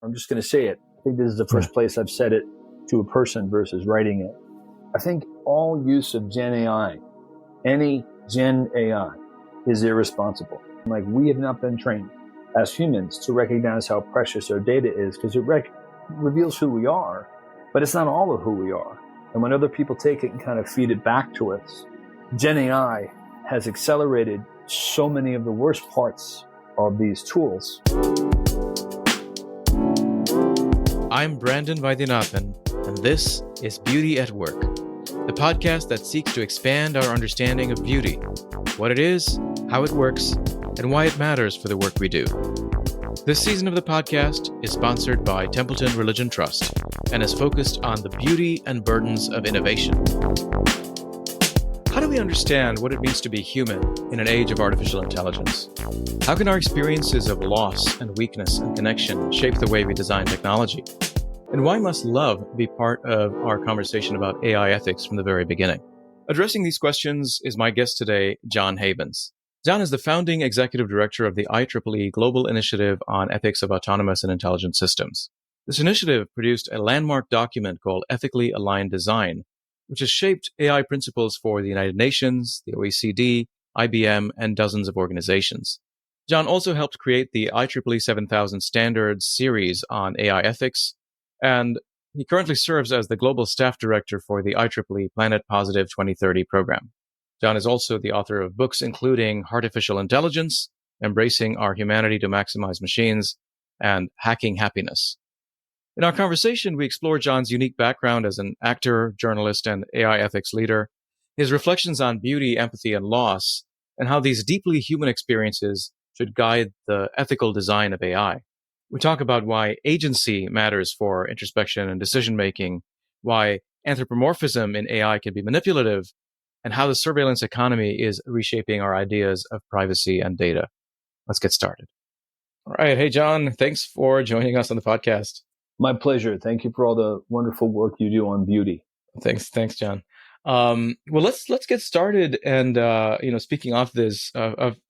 I'm just going to say it. I think this is the first place I've said it to a person versus writing it. I think all use of Gen AI, any Gen AI, is irresponsible. Like, we have not been trained as humans to recognize how precious our data is, because it reveals who we are, but it's not all of who we are. And when other people take it and kind of feed it back to us, Gen AI has accelerated so many of the worst parts of these tools. I'm Brandon Vaidyanathan, and this is Beauty at Work, the podcast that seeks to expand our understanding of beauty, what it is, how it works, and why it matters for the work we do. This season of the podcast is sponsored by Templeton Religion Trust and is focused on the beauty and burdens of innovation. How do we understand what it means to be human in an age of artificial intelligence? How can our experiences of loss and weakness and connection shape the way we design technology? And why must love be part of our conversation about AI ethics from the very beginning? Addressing these questions is my guest today, John Havens. John is the founding executive director of the IEEE Global Initiative on Ethics of Autonomous and Intelligent Systems. This initiative produced a landmark document called Ethically Aligned Design, which has shaped AI principles for the United Nations, the OECD, IBM, and dozens of organizations. John also helped create the IEEE 7000 Standards series on AI ethics, and he currently serves as the global staff director for the IEEE Planet Positive 2030 program. John is also the author of books including Artificial Intelligence, Embracing Our Humanity to Maximize Machines, and Hacking Happiness. In our conversation, we explore John's unique background as an actor, journalist, and AI ethics leader, his reflections on beauty, empathy, and loss, and how these deeply human experiences should guide the ethical design of AI. We talk about why agency matters for introspection and decision-making, why anthropomorphism in AI can be manipulative, and how the surveillance economy is reshaping our ideas of privacy and data. Let's get started. All right. Hey, John, thanks for joining us on the podcast. My pleasure. Thank you for all the wonderful work you do on beauty. Thanks, John. Well, let's get started. And speaking of this,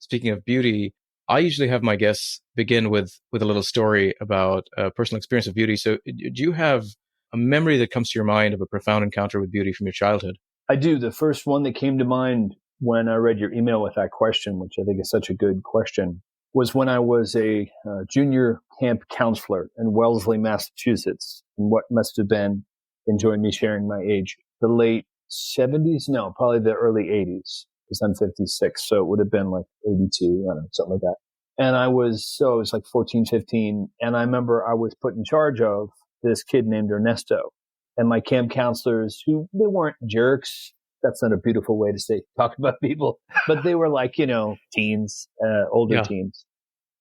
speaking of beauty, I usually have my guests begin with a little story about a personal experience of beauty. So, do you have a memory that comes to your mind of a profound encounter with beauty from your childhood? I do. The first one that came to mind when I read your email with that question, which I think is such a good question, was when I was a junior camp counselor in Wellesley, Massachusetts, in what must have been, enjoy me sharing my age, the late 70s? No, probably the early 80s, because I'm 56. So it would have been like 82, I don't know, something like that. And I was like 14, 15. And I remember I was put in charge of this kid named Ernesto. And my camp counselors, who they weren't jerks. That's not a beautiful way to talk about people, but they were like, teens, older teens.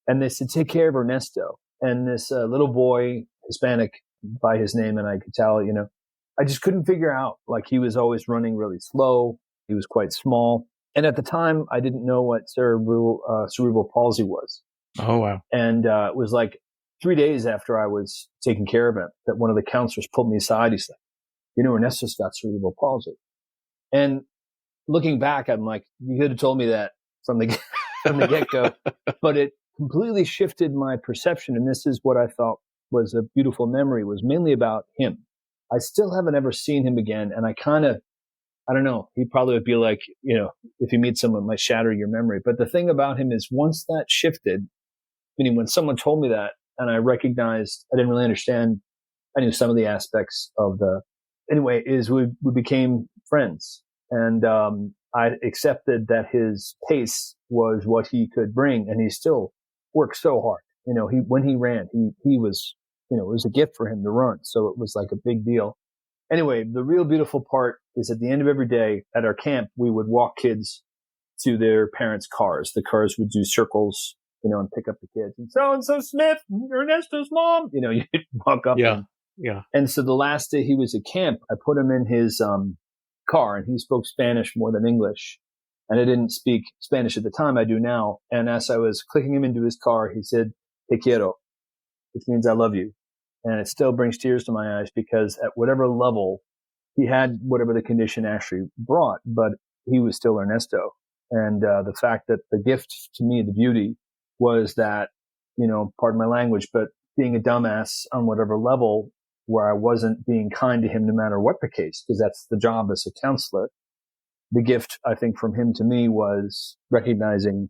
And they said, take care of Ernesto. And this little boy, Hispanic by his name, and I could tell, I just couldn't figure out, like, he was always running really slow. He was quite small. And at the time, I didn't know what cerebral palsy was. Oh, wow. And it was like 3 days after I was taking care of him that one of the counselors pulled me aside. He's like, Ernesto's got cerebral palsy. And looking back, I'm like, you could have told me that from the get-go. But it completely shifted my perception. And this is what I thought was a beautiful memory, was mainly about him. I still haven't ever seen him again. And I don't know, he probably would be like, if you meet someone, it might shatter your memory. But the thing about him is once that shifted, meaning when someone told me that, and I recognized, I didn't really understand, I knew some of the aspects of is we became friends. And I accepted that his pace was what he could bring. And he still worked so hard. When he ran, he was, it was a gift for him to run. So it was like a big deal. Anyway, the real beautiful part is at the end of every day at our camp, we would walk kids to their parents' cars. The cars would do circles, and pick up the kids. And so Smith, Ernesto's mom, you'd walk up. Yeah. And so the last day he was at camp, I put him in his car, and he spoke Spanish more than English. And I didn't speak Spanish at the time. I do now. And as I was clicking him into his car, he said, "Te quiero," which means I love you. And it still brings tears to my eyes because at whatever level he had, whatever the condition actually brought, but he was still Ernesto. And the fact that the gift to me, the beauty, was that, pardon my language, but being a dumbass on whatever level where I wasn't being kind to him no matter what the case, because that's the job as a counselor. The gift, I think, from him to me was recognizing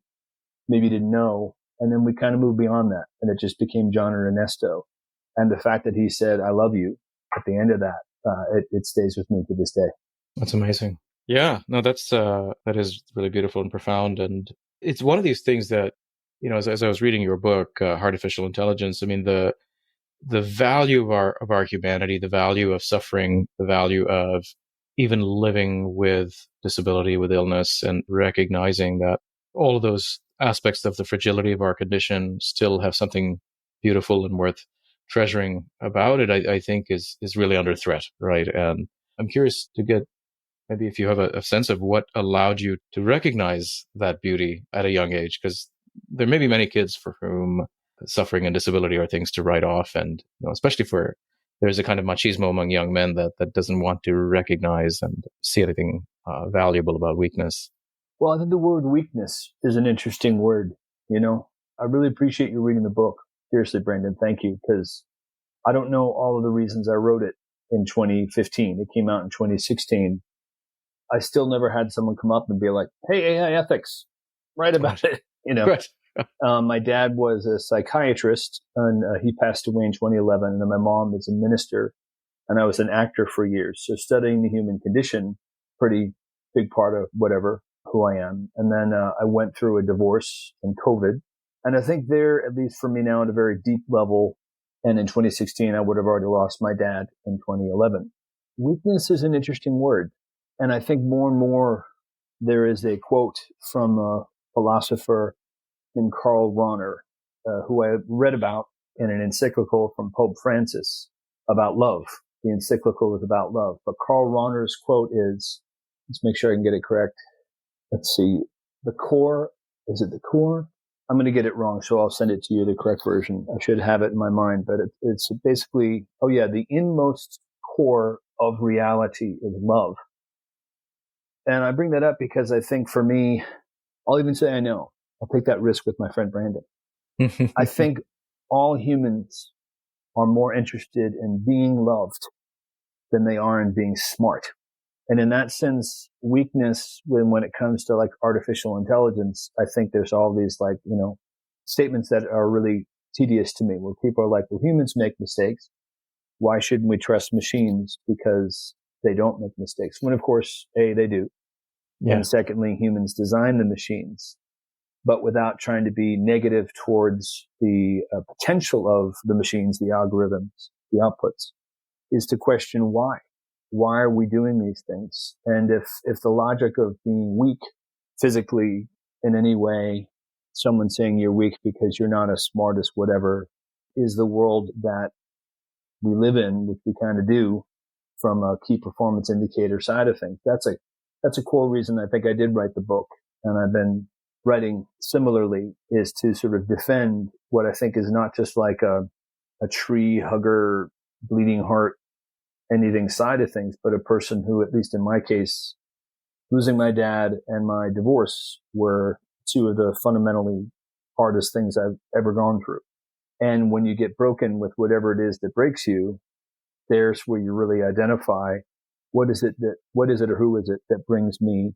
maybe he didn't know. And then we kind of moved beyond that. And it just became John and Ernesto. And the fact that he said, I love you at the end of that, it stays with me to this day. That's amazing. Yeah, no, that is really beautiful and profound. And it's one of these things that, as I was reading your book, Artificial Intelligence, I mean, the value of our humanity, the value of suffering, the value of even living with disability, with illness, and recognizing that all of those aspects of the fragility of our condition still have something beautiful and worth treasuring about it, I think is really under threat, right? And I'm curious to get maybe if you have a sense of what allowed you to recognize that beauty at a young age, because there may be many kids for whom suffering and disability are things to write off, and especially for there's a kind of machismo among young men that doesn't want to recognize and see anything valuable about weakness. Well, I think the word weakness is an interesting word. I really appreciate you reading the book. Seriously, Brandon, thank you, because I don't know all of the reasons I wrote it in 2015. It came out in 2016. I still never had someone come up and be like, hey, AI ethics, write about it. Right. My dad was a psychiatrist, and he passed away in 2011. And then my mom is a minister, and I was an actor for years. So studying the human condition, pretty big part of who I am. And then I went through a divorce and COVID. And I think there, at least for me now, at a very deep level, and in 2016, I would have already lost my dad in 2011. Weakness is an interesting word. And I think more and more there is a quote from a philosopher named Karl Rahner, who I read about in an encyclical from Pope Francis about love. The encyclical is about love. But Karl Rahner's quote is, let's make sure I can get it correct. Let's see. The core, is it the core? I'm going to get it wrong, so I'll send it to you, the correct version. I should have it in my mind, but it's basically, the inmost core of reality is love. And I bring that up because I think for me, I'll even say I know. I'll take that risk with my friend Brandon. I think all humans are more interested in being loved than they are in being smart. And in that sense, weakness, when it comes to like artificial intelligence, I think there's all these statements that are really tedious to me, where people are like, well, humans make mistakes. Why shouldn't we trust machines because they don't make mistakes? When of course, A, they do. Yeah. And secondly, humans design the machines, but without trying to be negative towards the potential of the machines, the algorithms, the outputs, is to question why. Why are we doing these things? And if the logic of being weak physically in any way, someone saying you're weak because you're not as smart as whatever, is the world that we live in, which we kind of do from a key performance indicator side of things, that's a core reason I think I did write the book. And I've been writing similarly, is to sort of defend what I think is not just like a tree hugger, bleeding heart, anything side of things, but a person who, at least in my case, losing my dad and my divorce were two of the fundamentally hardest things I've ever gone through. And when you get broken with whatever it is that breaks you, there's where you really identify what is it or who is it that brings me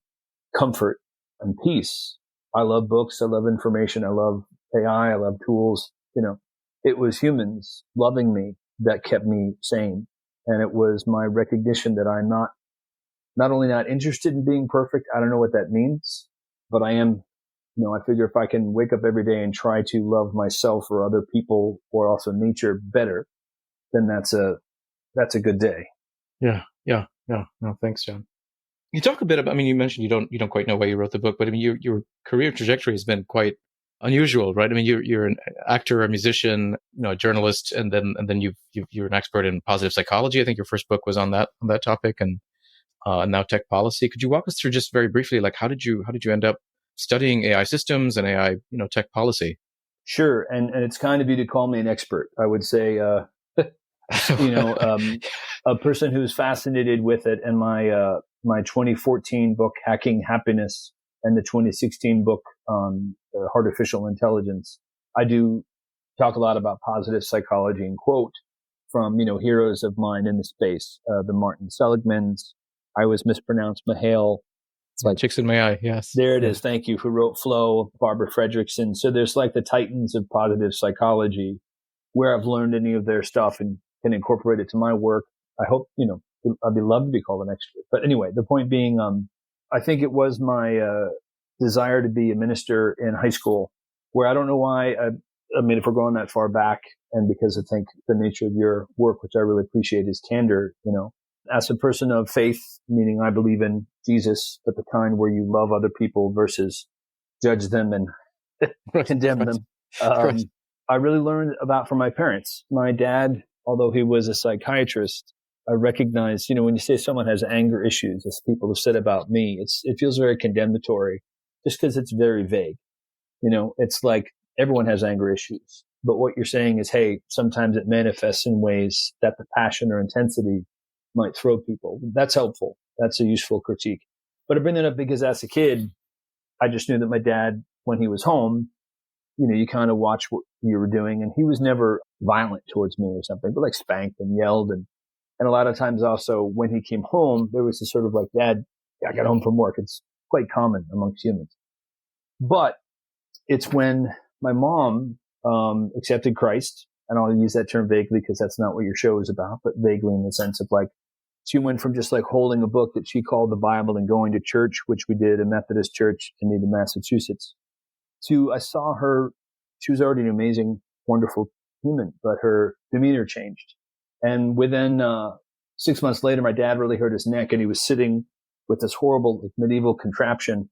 comfort and peace. I love books. I love information. I love AI. I love tools. It was humans loving me that kept me sane. And it was my recognition that I'm not only not interested in being perfect. I don't know what that means, but I am, I figure if I can wake up every day and try to love myself or other people or also nature better, then that's a good day. Yeah. No, thanks, John. You talk a bit about, you mentioned you don't quite know why you wrote the book, but your career trajectory has been quite unusual, right? you're an actor, a musician, a journalist, and then you're an expert in positive psychology. I think your first book was on that topic, and now tech policy. Could you walk us through just very briefly, like how did you end up studying AI systems and AI, tech policy? Sure, and it's kind of you to call me an expert. I would say, a person who's fascinated with it, and my 2014 book, Hacking Happiness, and the 2016 book on artificial intelligence. I do talk a lot about positive psychology and quote from, heroes of mine in the space, the Martin Seligmans. I always mispronounce Mihail. It's like Chicks in My Eye. Yes. There it is. Thank you. Who wrote Flow, Barbara Fredrickson. So there's like the titans of positive psychology where I've learned any of their stuff and can incorporate it to my work. I hope, I'd be loved to be called an expert. But anyway, the point being, I think it was my desire to be a minister in high school where I don't know why. I mean, if we're going that far back, and because I think the nature of your work, which I really appreciate, is candor, as a person of faith, meaning I believe in Jesus, but the kind where you love other people versus judge them and condemn them. I really learned about from my parents. My dad, although he was a psychiatrist, I recognize, when you say someone has anger issues, as people have said about me, it feels very condemnatory just because it's very vague. It's like everyone has anger issues, but what you're saying is, hey, sometimes it manifests in ways that the passion or intensity might throw people. That's helpful. That's a useful critique. But I bring that up because as a kid, I just knew that my dad, when he was home, you kind of watch what you were doing, and he was never violent towards me or something, but like spanked and yelled. And a lot of times also when he came home, there was this sort of like, Dad, I got home from work. It's quite common amongst humans. But it's when my mom accepted Christ, and I'll use that term vaguely because that's not what your show is about, but vaguely in the sense of like, she went from just like holding a book that she called the Bible and going to church, which we did, a Methodist church in Needham, Massachusetts, to I saw her, she was already an amazing, wonderful human, but her demeanor changed. And within 6 months later, my dad really hurt his neck, and he was sitting with this horrible medieval contraption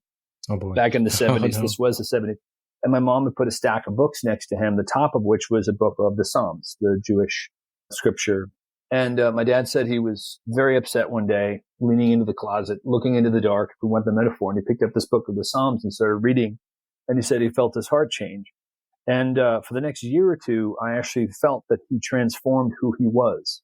back in the 70s. No. This was the 70s. And my mom had put a stack of books next to him, the top of which was a book of the Psalms, the Jewish scripture. And my dad said he was very upset one day, leaning into the closet, looking into the dark, if we want the metaphor, and he picked up this book of the Psalms and started reading. And he said he felt his heart change. And for the next year or two, I actually felt that he transformed who he was.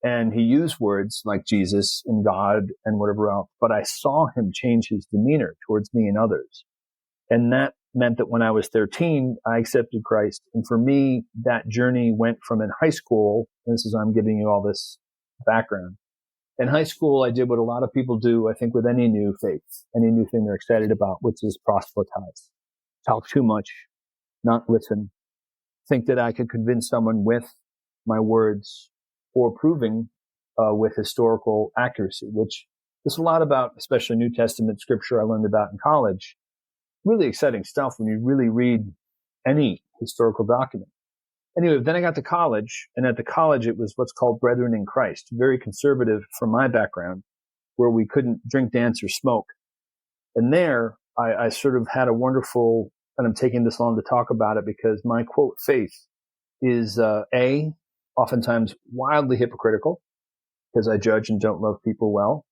And he used words like Jesus and God and whatever else, but I saw him change his demeanor towards me and others. And that meant that when I was 13, I accepted Christ. And for me, that journey went from in high school, and this is, I'm giving you all this background. In high school, I did what a lot of people do, I think, with any new faith, any new thing they're excited about, which is proselytize. Talk too much, not listen. Think that I could convince someone with my words or proving with historical accuracy, which there's a lot about, especially New Testament scripture I learned about in college. Really exciting stuff when you really read any historical document. Anyway, then I got to college, and at the college it was what's called Brethren in Christ, very conservative from my background, where we couldn't drink, dance, or smoke. And there I sort of had a wonderful, and I'm taking this long to talk about it because my quote faith is oftentimes wildly hypocritical because I judge and don't love people well.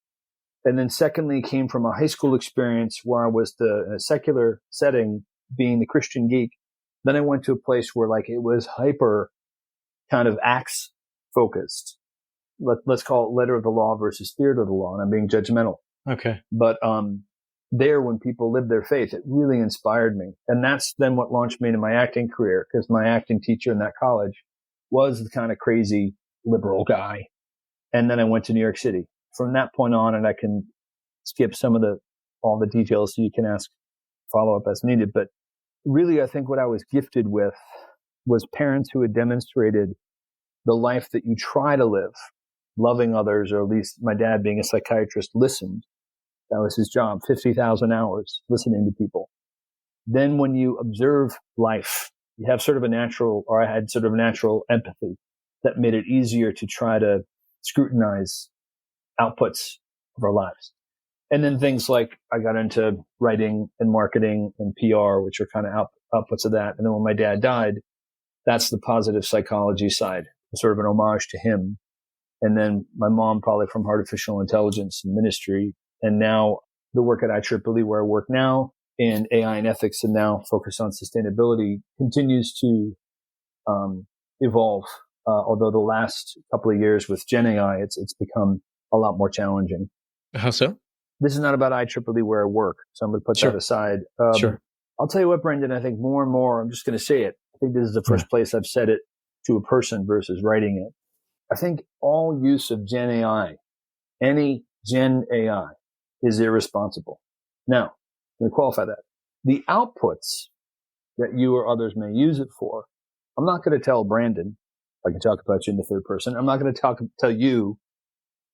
And then secondly, came from a high school experience where I was in a secular setting, being the Christian geek. Then I went to a place where like it was hyper kind of acts focused. Let's call it letter of the law versus spirit of the law. And I'm being judgmental. Okay. But there, when people lived their faith, it really inspired me. And that's then what launched me into my acting career, because my acting teacher in that college was the kind of crazy liberal guy. And then I went to New York City. From that point on, and I can skip all the details so you can ask follow up as needed. But really, I think what I was gifted with was parents who had demonstrated the life that you try to live, loving others, or at least my dad being a psychiatrist listened. That was his job, 50,000 hours listening to people. Then when you observe life, you have sort of a natural, or I had sort of natural empathy that made it easier to try to scrutinize outputs of our lives. And then things like I got into writing and marketing and PR, which are kind of outputs of that. And then when my dad died, that's the positive psychology side, sort of an homage to him. And then my mom, probably from artificial intelligence and ministry. And now the work at IEEE, where I work now in AI and ethics, and now focus on sustainability, continues to evolve. Although the last couple of years with Gen AI, it's become a lot more challenging. How so? This is not about IEEE where I work, so I'm going to put that aside. Sure. I'll tell you what, Brendan, I think more and more, I'm just going to say it, I think this is the first place I've said it to a person versus writing it. I think all use of Gen AI, any Gen AI, is irresponsible. Now, let me qualify that. The outputs that you or others may use it for, I'm not going to tell Brandon, I can talk about you in the third person, I'm not going to tell you,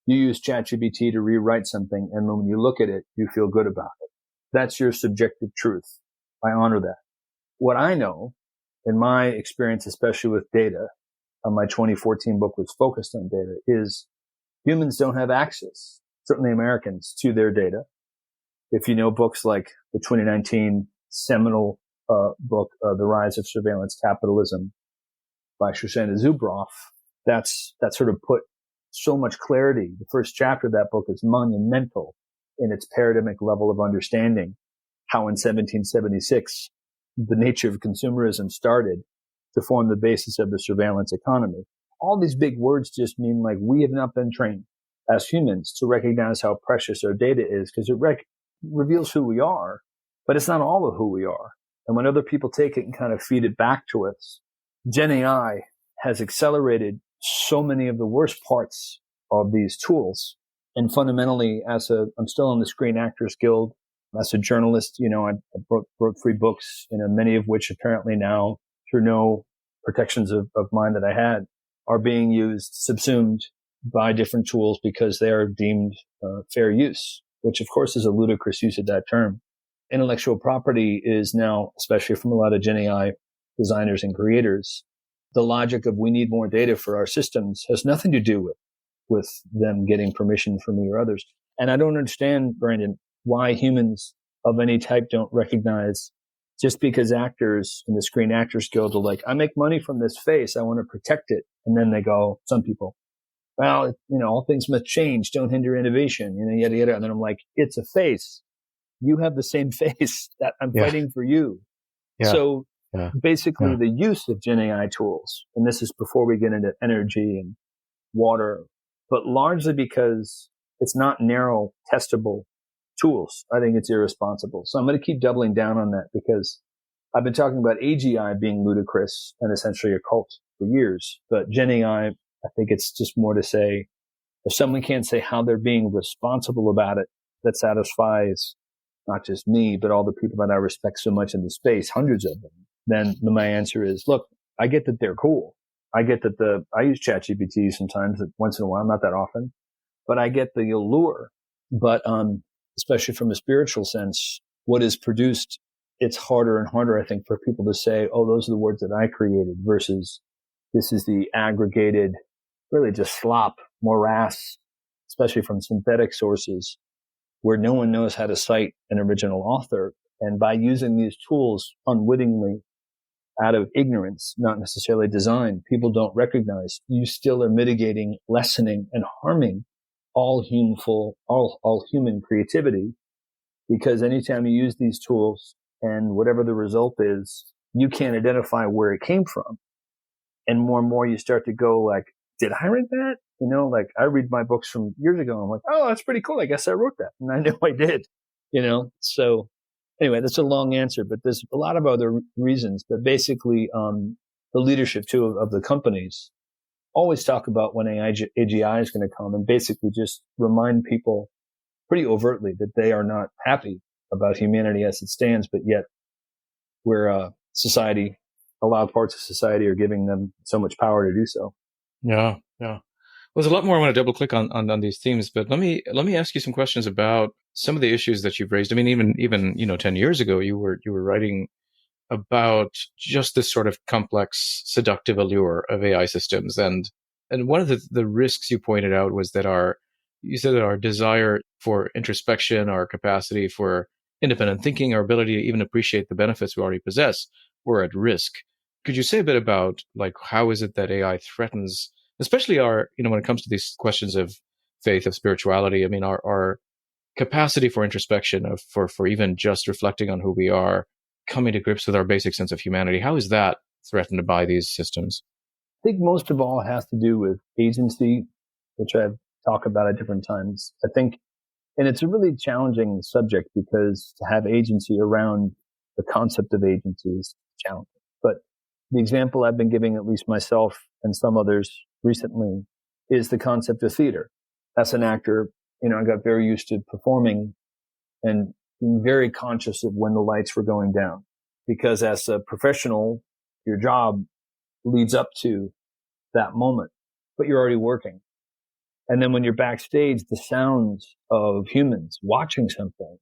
you use ChatGPT to rewrite something, and when you look at it, you feel good about it. That's your subjective truth. I honor that. What I know, in my experience, especially with data, my 2014 book was focused on data, is humans don't have access, certainly Americans, to their data. If you know books like the 2019 seminal book, The Rise of Surveillance Capitalism by Shoshana Zuboff, that sort of put so much clarity. The first chapter of that book is monumental in its paradigmic level of understanding how in 1776 the nature of consumerism started to form the basis of the surveillance economy. All these big words just mean like we have not been trained as humans to recognize how precious our data is, because it reveals who we are, but it's not all of who we are. And when other people take it and kind of feed it back to us, Gen AI has accelerated so many of the worst parts of these tools. And fundamentally, I'm still on the Screen Actors Guild. As a journalist, I wrote 3 books, many of which apparently now, through no protections of mine that I had, are being used, subsumed by different tools because they are deemed fair use, which of course is a ludicrous use of that term. Intellectual property is now, especially from a lot of Gen AI designers and creators, the logic of we need more data for our systems has nothing to do with them getting permission from me or others. And I don't understand, Brandon, why humans of any type don't recognize, just because actors in the Screen Actors Guild are like, I make money from this face, I want to protect it. And then they go, some people, well, all things must change, don't hinder innovation, yada, yada. And then I'm like, it's a face. You have the same face that I'm fighting for you. Yeah. So basically the use of Gen AI tools, and this is before we get into energy and water, but largely because it's not narrow testable tools, I think it's irresponsible. So I'm going to keep doubling down on that, because I've been talking about AGI being ludicrous and essentially a cult for years, but Gen AI, I think it's just more to say, if someone can't say how they're being responsible about it, that satisfies not just me, but all the people that I respect so much in the space, hundreds of them, then my answer is, look, I get that they're cool. I get that I use ChatGPT sometimes, once in a while, not that often, but I get the allure. But, especially from a spiritual sense, what is produced, it's harder and harder, I think, for people to say, oh, those are the words that I created, versus this is the aggregated, really just slop, morass, especially from synthetic sources, where no one knows how to cite an original author. And by using these tools unwittingly, out of ignorance, not necessarily design, people don't recognize you still are mitigating, lessening, and harming all human creativity, because anytime you use these tools and whatever the result is, you can't identify where it came from. And more you start to go like, did I write that? Like I read my books from years ago. I'm like, oh, that's pretty cool. I guess I wrote that. And I know I did, So anyway, that's a long answer, but there's a lot of other reasons. But basically, the leadership too of the companies always talk about when AGI is going to come, and basically just remind people pretty overtly that they are not happy about humanity as it stands, but yet we're society, a lot of parts of society are giving them so much power to do so. Yeah. Well, there's a lot more I want to double click on these themes, but let me ask you some questions about some of the issues that you've raised. I mean, even 10 years ago, you were writing about just this sort of complex, seductive allure of AI systems, and one of the risks you pointed out was that you said that our desire for introspection, our capacity for independent thinking, our ability to even appreciate the benefits we already possess, were at risk. Could you say a bit about like how is it that AI threatens, especially our when it comes to these questions of faith, of spirituality? I mean, our capacity for introspection, for even just reflecting on who we are, coming to grips with our basic sense of humanity. How is that threatened by these systems? I think most of all has to do with agency, which I've talked about at different times. I think, and it's a really challenging subject because to have agency around the concept of agency is challenging. But the example I've been giving, at least myself and some others recently, is the concept of theater. As an actor, I got very used to performing and being very conscious of when the lights were going down. Because as a professional, your job leads up to that moment, but you're already working. And then when you're backstage, the sounds of humans watching something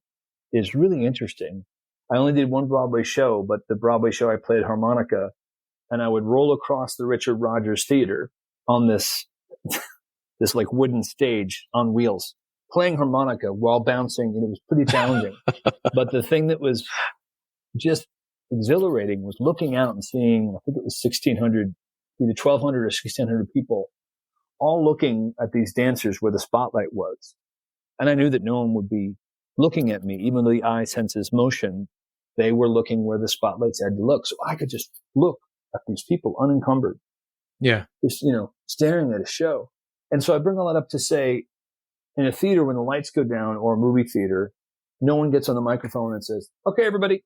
is really interesting. I only did one Broadway show, but the Broadway show I played harmonica, and I would roll across the Richard Rodgers Theater on this like wooden stage on wheels, playing harmonica while bouncing. And it was pretty challenging. But the thing that was just exhilarating was looking out and seeing, I think it was 1,600, either 1,200 or 1,600 people all looking at these dancers where the spotlight was. And I knew that no one would be looking at me, even though the eye senses motion. They were looking where the spotlight said to look. So I could just look at these people unencumbered. Yeah. Just, staring at a show. And so I bring all that up to say, in a theater, when the lights go down, or a movie theater, no one gets on the microphone and says, okay, everybody,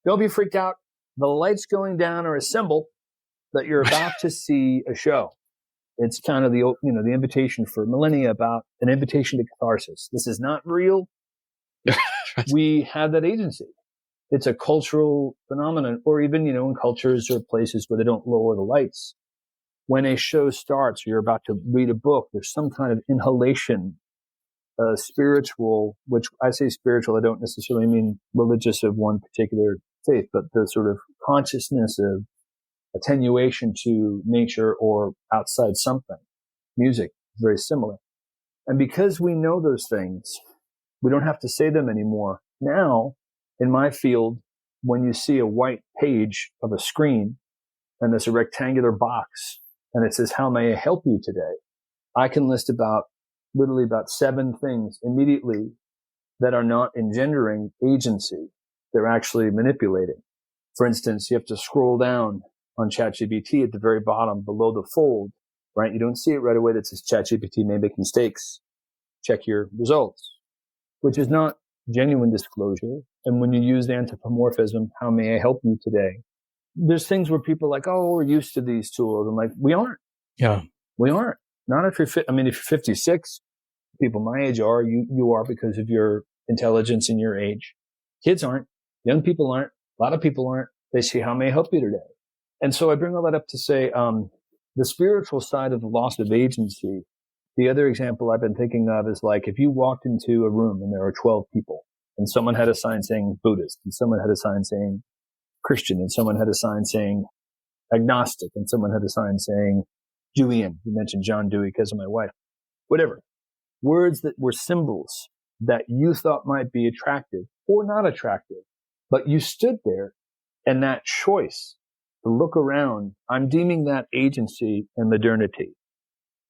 don't be freaked out. The lights going down are a symbol that you're about to see a show. It's kind of the invitation for millennia about an invitation to catharsis. This is not real. We have that agency. It's a cultural phenomenon, or even, in cultures or places where they don't lower the lights. When a show starts, you're about to read a book, there's some kind of inhalation, spiritual, which I say spiritual, I don't necessarily mean religious of one particular faith, but the sort of consciousness of attenuation to nature or outside something. Music, very similar. And because we know those things, we don't have to say them anymore. Now, in my field, when you see a white page of a screen and there's a rectangular box and it says, how may I help you today? I can list literally about 7 things immediately that are not engendering agency. They're actually manipulating. For instance, you have to scroll down on ChatGPT at the very bottom below the fold, right? You don't see it right away that says ChatGPT may make mistakes. Check your results, which is not genuine disclosure. And when you use the anthropomorphism, how may I help you today? There's things where people are like, oh, we're used to these tools. I'm like, we aren't. Yeah. We aren't. Not if you're if you're 56, people my age are, you are because of your intelligence and your age. Kids aren't. Young people aren't. A lot of people aren't. They say, how may I help you today? And so I bring all that up to say, the spiritual side of the loss of agency. The other example I've been thinking of is like if you walked into a room and there were 12 people and someone had a sign saying Buddhist and someone had a sign saying Christian and someone had a sign saying agnostic and someone had a sign saying Deweyan. You mentioned John Dewey because of my wife. Whatever. Words that were symbols that you thought might be attractive or not attractive, but you stood there and that choice to look around, I'm deeming that agency and modernity.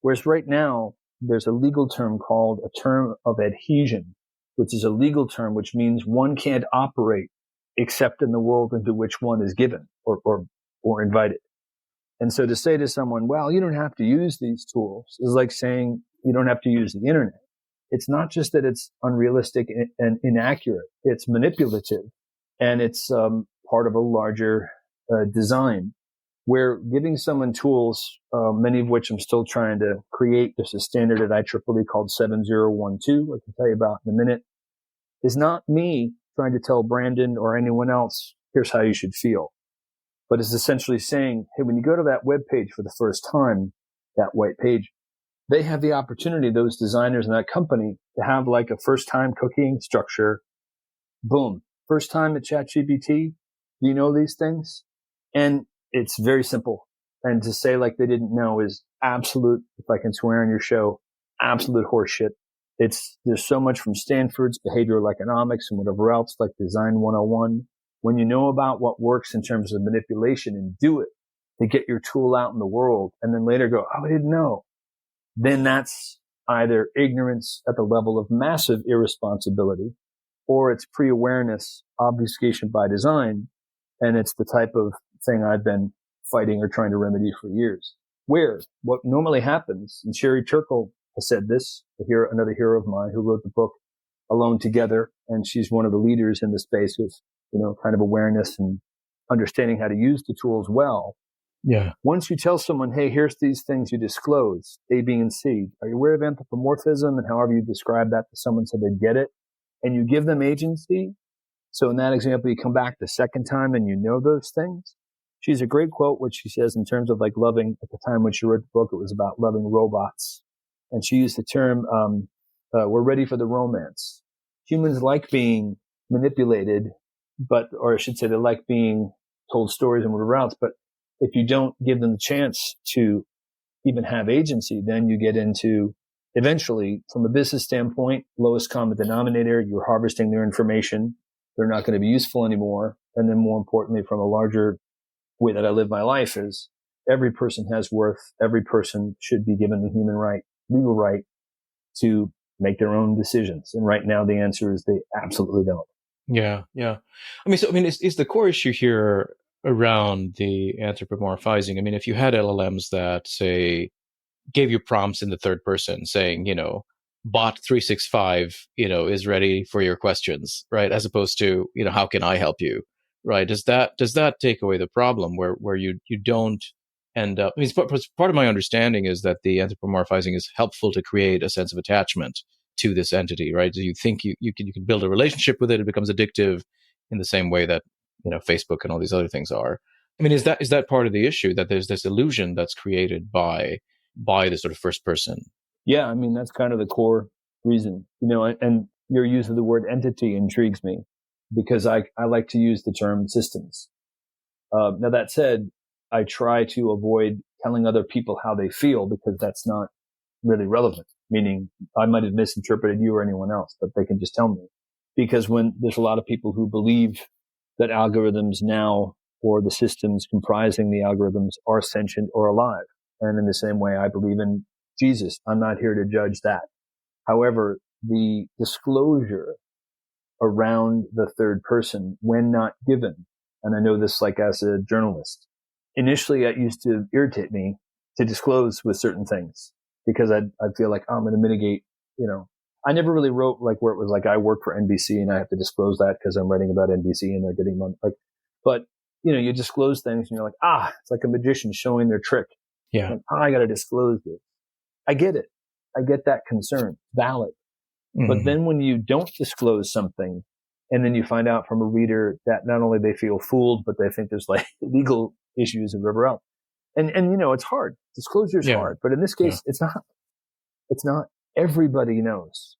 Whereas right now, there's a legal term called a term of adhesion, which is a legal term which means one can't operate except in the world into which one is given or invited. And so to say to someone, well, you don't have to use these tools is like saying you don't have to use the internet. It's not just that it's unrealistic and inaccurate. It's manipulative and it's part of a larger design. We're giving someone tools, many of which I'm still trying to create. There's a standard at IEEE called 7012, I can tell you about in a minute. Is not me trying to tell Brandon or anyone else, here's how you should feel. But it's essentially saying, hey, when you go to that web page for the first time, that white page, they have the opportunity, those designers in that company, to have like a first-time cooking structure. Boom. First time at ChatGPT. Do you know these things? And it's very simple. And to say like they didn't know is absolute, if I can swear on your show, absolute horseshit. There's so much from Stanford's behavioral economics and whatever else, like Design 101. When you know about what works in terms of manipulation and do it to get your tool out in the world and then later go, oh, I didn't know. Then that's either ignorance at the level of massive irresponsibility or it's pre-awareness, obfuscation by design. And it's the type of thing I've been fighting or trying to remedy for years. Where what normally happens, and Sherry Turkle has said this, another hero of mine who wrote the book Alone Together, and she's one of the leaders in the space with, kind of awareness and understanding how to use the tools well. Yeah. Once you tell someone, hey, here's these things you disclose, A, B, and C, are you aware of anthropomorphism and however you describe that to someone so they get it, and you give them agency? So in that example, you come back the second time and you know those things. She's a great quote, which she says in terms of like loving, at the time when she wrote the book, it was about loving robots. And she used the term, we're ready for the romance. Humans like being manipulated, or I should say they like being told stories and whatever else. But if you don't give them the chance to even have agency, then you get into, eventually, from a business standpoint, lowest common denominator, you're harvesting their information. They're not going to be useful anymore. And then more importantly, from a larger way that I live my life is every person has worth. Every person should be given the human right, legal right to make their own decisions. And right now the answer is they absolutely don't. Yeah. Yeah. Is the core issue here around the anthropomorphizing? I mean, if you had LLMs that say gave you prompts in the third person saying, bot 365, is ready for your questions, right? As opposed to, how can I help you? Right. Does that take away the problem where you don't end up, part of my understanding is that the anthropomorphizing is helpful to create a sense of attachment to this entity, right? So you think you can build a relationship with it. It becomes addictive in the same way that, Facebook and all these other things are. I mean, is that part of the issue, that there's this illusion that's created by the sort of first person? Yeah. I mean, that's kind of the core reason, and your use of the word entity intrigues me because I like to use the term systems. Now that said, I try to avoid telling other people how they feel because that's not really relevant. Meaning I might have misinterpreted you or anyone else, but they can just tell me. Because when there's a lot of people who believe that algorithms now, or the systems comprising the algorithms, are sentient or alive. And in the same way, I believe in Jesus. I'm not here to judge that. However, the disclosure around the third person, when not given, and I know this like as a journalist, initially it used to irritate me to disclose with certain things because I'd feel like, I'm going to mitigate, I never really wrote like where it was like I work for NBC and I have to disclose that because I'm writing about NBC and they're getting money. But you disclose things and you're like, it's like a magician showing their trick. Yeah. Like, I got to disclose this. I get it. I get that concern. Valid. Mm-hmm. But then when you don't disclose something and then you find out from a reader that not only they feel fooled, but they think there's like legal issues and whatever else. And it's hard. Disclosure is hard. But in this case, it's not. It's not. Everybody knows.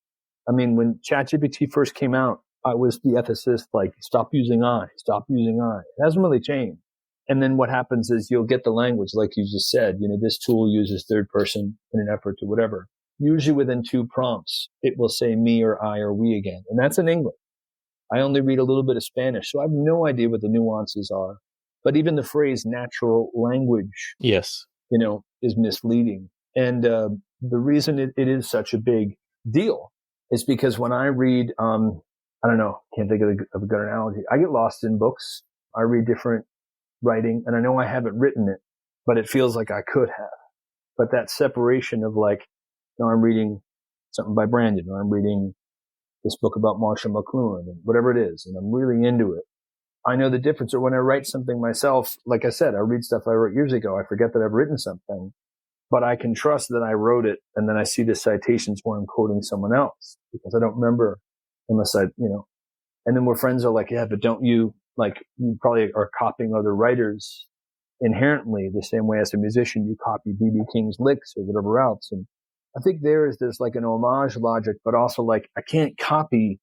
I mean, when ChatGPT first came out, I was the ethicist, like, stop using I. It hasn't really changed. And then what happens is you'll get the language, like you just said, this tool uses third person in an effort to whatever. Usually within 2 prompts, it will say me or I or we again. And that's in English. I only read a little bit of Spanish, so I have no idea what the nuances are. But even the phrase natural language, yes, is misleading. And the reason it is such a big deal is because when I read, I don't know, can't think of a good analogy. I get lost in books. I read different writing, and I know I haven't written it, but it feels like I could have. But that separation of like, I'm reading something by Brandon, or I'm reading this book about Marshall McLuhan, and whatever it is, and I'm really into it. I know the difference. Or when I write something myself, like I said, I read stuff I wrote years ago. I forget that I've written something, but I can trust that I wrote it. And then I see the citations where I'm quoting someone else because I don't remember unless and then where friends are like, yeah, but don't you, like, you probably are copying other writers inherently the same way as a musician, you copy B.B. King's licks or whatever else. And I think there's like an homage logic, but also like, I can't copy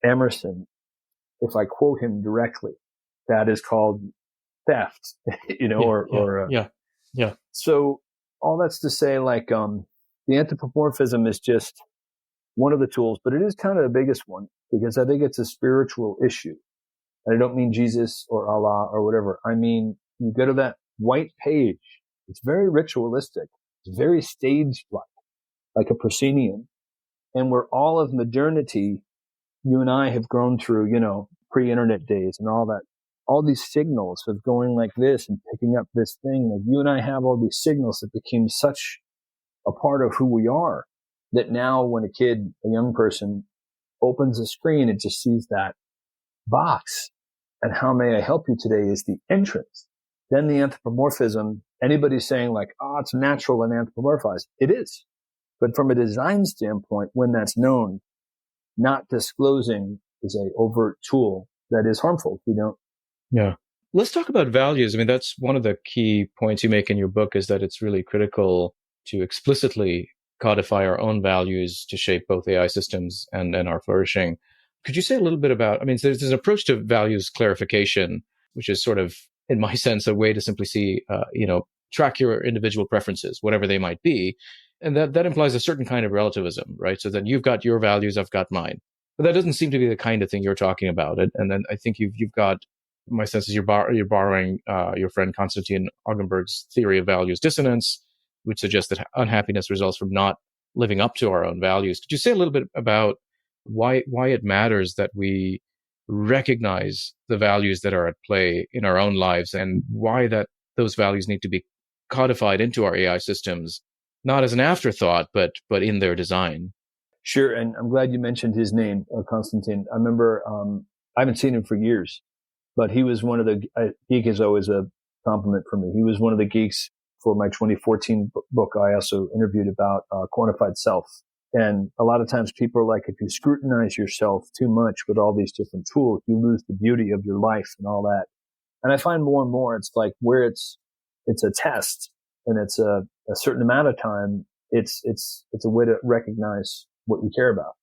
Emerson if I quote him directly. That is called theft, Yeah. So all that's to say, like, the anthropomorphism is just one of the tools, but it is kind of the biggest one because I think it's a spiritual issue. And I don't mean Jesus or Allah or whatever. I mean, you go to that white page. It's very ritualistic. It's very stage-like, like a proscenium. And where all of modernity, you and I have grown through, pre-internet days and all that, all these signals of going like this and picking up this thing. Like you and I have all these signals that became such a part of who we are that now when a kid, a young person opens a screen, it just sees that box. And how may I help you today is the entrance. Then the anthropomorphism, anybody saying like, oh, it's natural and anthropomorphized. It is. But from a design standpoint, when that's known, not disclosing is a overt tool that is harmful if we don't. Yeah. Let's talk about values. I mean, that's one of the key points you make in your book, is that it's really critical to explicitly codify our own values to shape both AI systems and our flourishing. Could you say a little bit about, I mean, there's an approach to values clarification, which is sort of, in my sense, a way to simply see, track your individual preferences, whatever they might be. And that implies a certain kind of relativism, right? So that you've got your values, I've got mine. But that doesn't seem to be the kind of thing you're talking about. And then I think you've got, my sense is you're borrowing your friend Konstantin Augenberg's theory of values dissonance, which suggests that unhappiness results from not living up to our own values. Could you say a little bit about why it matters that we recognize the values that are at play in our own lives, and why that those values need to be codified into our AI systems, not as an afterthought, but in their design? Sure. And I'm glad you mentioned his name, Konstantin. I remember, I haven't seen him for years, but he was one of the, geek is always a compliment for me. He was one of the geeks for my 2014 book. I also interviewed about quantified self. And a lot of times people are like, if you scrutinize yourself too much with all these different tools, you lose the beauty of your life and all that. And I find more and more, it's like where it's a test and it's a certain amount of time. It's a way to recognize what you care about.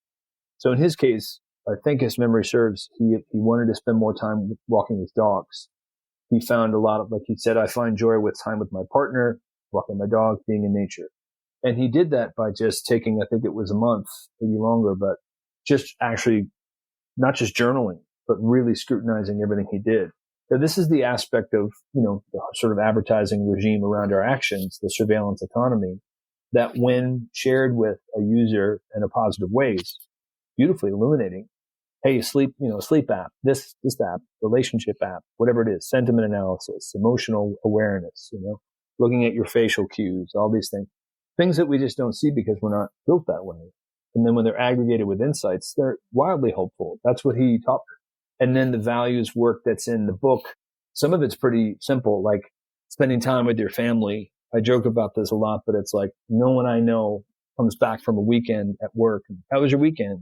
So in his case, I think his memory serves, he wanted to spend more time walking with dogs. He found a lot of, like he said, I find joy with time with my partner, walking my dog, being in nature. And he did that by just taking, I think it was a month, maybe longer, but just actually not just journaling, but really scrutinizing everything he did. So this is the aspect of, the sort of advertising regime around our actions, the surveillance economy, that when shared with a user in a positive ways, beautifully illuminating. Hey, sleep app, this app, relationship app, whatever it is, sentiment analysis, emotional awareness, looking at your facial cues, all these things that we just don't see because we're not built that way. And then when they're aggregated with insights, they're wildly hopeful. That's what he taught. And then the values work that's in the book. Some of it's pretty simple, like spending time with your family. I joke about this a lot, but it's like no one I know comes back from a weekend at work. How was your weekend?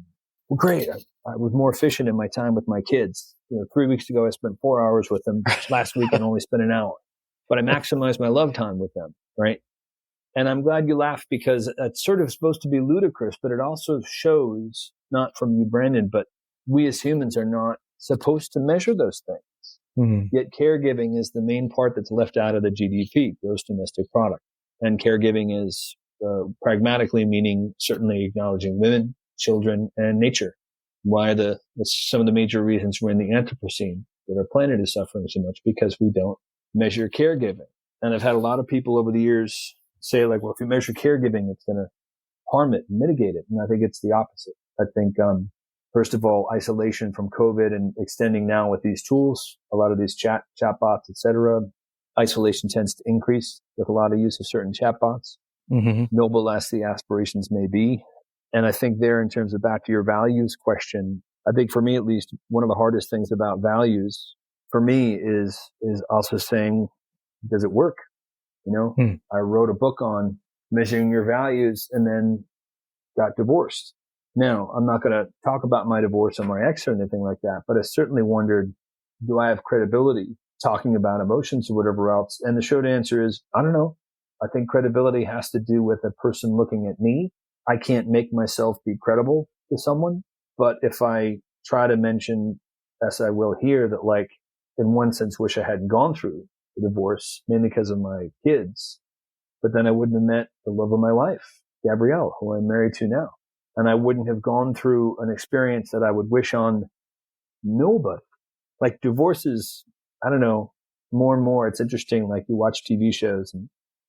Well, great. I was more efficient in my time with my kids. 3 weeks ago, I spent 4 hours with them. Last week, I only spent an hour. But I maximized my love time with them, right? And I'm glad you laughed because it's sort of supposed to be ludicrous, but it also shows, not from you, Brandon, but we as humans are not supposed to measure those things. Mm-hmm. Yet caregiving is the main part that's left out of the GDP, gross domestic product. And caregiving is pragmatically meaning certainly acknowledging women, children, and nature. Why that's some of the major reasons we're in the Anthropocene, that our planet is suffering so much, because we don't measure caregiving. And I've had a lot of people over the years say like, well, if you measure caregiving, it's going to harm it and mitigate it. And I think it's the opposite. I think, first of all, isolation from COVID and extending now with these tools, a lot of these chatbots, et cetera, isolation tends to increase with a lot of use of certain chatbots, noble as the aspirations may be. And I think there, in terms of back to your values question, I think for me, at least, one of the hardest things about values for me is also saying, does it work? I wrote a book on measuring your values and then got divorced. Now, I'm not going to talk about my divorce or my ex or anything like that, but I certainly wondered, do I have credibility talking about emotions or whatever else? And the short answer is, I don't know. I think credibility has to do with a person looking at me. I can't make myself be credible to someone. But if I try to mention, as I will here, that like, in one sense, wish I hadn't gone through the divorce, mainly because of my kids, but then I wouldn't have met the love of my life, Gabrielle, who I'm married to now. And I wouldn't have gone through an experience that I would wish on nobody. Like divorce is, I don't know, more and more, it's interesting. Like you watch TV shows and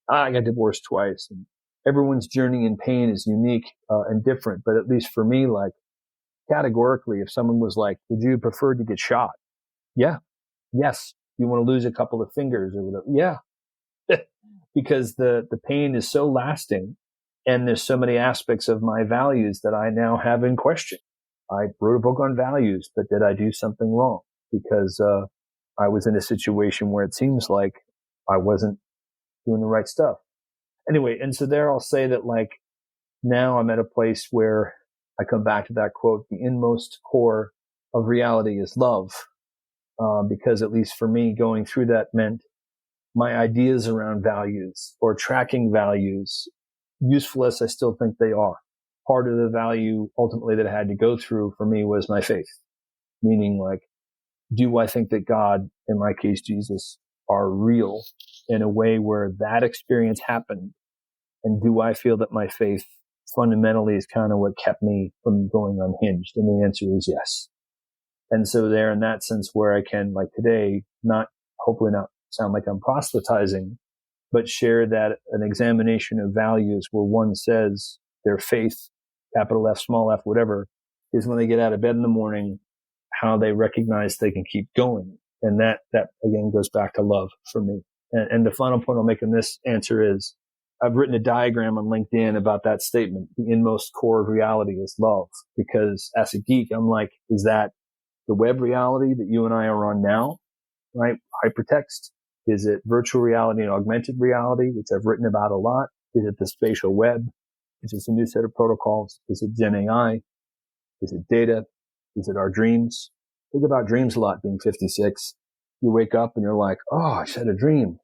I got divorced twice, and everyone's journey in pain is unique and different. But at least for me, like categorically, if someone was like, would you prefer to get shot? Yeah. Yes. You want to lose a couple of fingers or whatever? Yeah. Because the pain is so lasting, and there's so many aspects of my values that I now have in question. I wrote a book on values, but did I do something wrong? Because I was in a situation where it seems like I wasn't doing the right stuff. Anyway, and so there I'll say that like now I'm at a place where I come back to that quote, the inmost core of reality is love. Because at least for me, going through that meant my ideas around values or tracking values, useful as I still think they are. Part of the value ultimately that I had to go through for me was my faith, meaning like, do I think that God, in my case, Jesus, are real in a way where that experience happened? And do I feel that my faith fundamentally is kind of what kept me from going unhinged? And the answer is yes. And so there, in that sense, where I can, like today, hopefully not sound like I'm proselytizing, but share that an examination of values where one says their faith, capital F, small f, whatever, is when they get out of bed in the morning, how they recognize they can keep going. And that again goes back to love for me. And the final point I'll make in this answer is I've written a diagram on LinkedIn about that statement. The inmost core of reality is love. Because as a geek, I'm like, is that the web reality that you and I are on now, right? Hypertext? Is it virtual reality and augmented reality, which I've written about a lot? Is it the spatial web, which is a new set of protocols? Is it Gen AI? Is it data? Is it our dreams? Think about dreams a lot being 56. You wake up and you're like, oh, I just had a dream.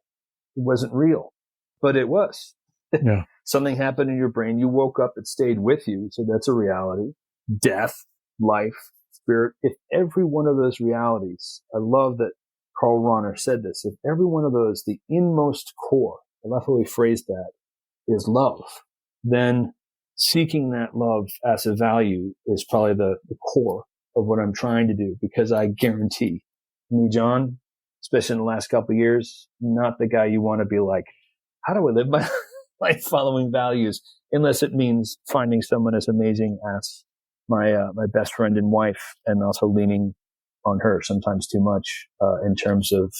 It wasn't real, but it was. Yeah. Something happened in your brain. You woke up, it stayed with you. So that's a reality. Death, life, spirit. If every one of those realities, I love that Carl Rahner said this, if every one of those, the inmost core, I love how he phrased that, is love, then seeking that love as a value is probably the core of what I'm trying to do, because I guarantee me, John, especially in the last couple of years, not the guy you want to be like, how do I live my life following values? Unless it means finding someone as amazing as my best friend and wife, and also leaning on her sometimes too much, in terms of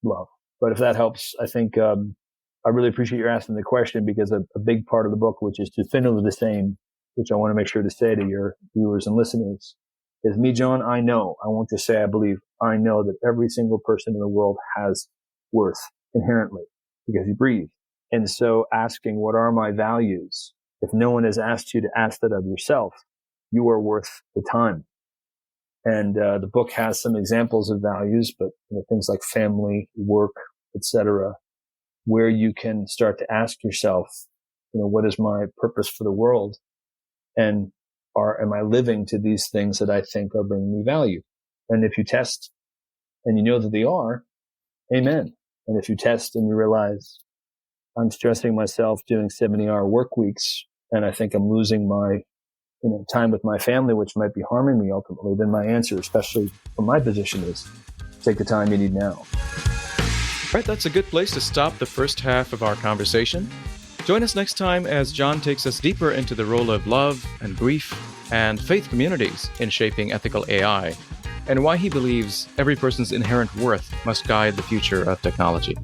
love. But if that helps, I think, I really appreciate your asking the question, because a big part of the book, which is definitively the same, which I want to make sure to say to your viewers and listeners, is me, John, I know, I won't just say I believe, I know that every single person in the world has worth inherently because you breathe. And so asking, what are my values? If no one has asked you to ask that of yourself, you are worth the time. And the book has some examples of values, but things like family, work, etc., where you can start to ask yourself, what is my purpose for the world? And am I living to these things that I think are bringing me value? And if you test and you know that they are, amen. And if you test and you realize I'm stressing myself doing 70-hour work weeks, and I think I'm losing my time with my family, which might be harming me ultimately, then my answer, especially from my position, is take the time you need now. All right, that's a good place to stop the first half of our conversation. Join us next time as John takes us deeper into the role of love and grief and faith communities in shaping ethical AI, and why he believes every person's inherent worth must guide the future of technology.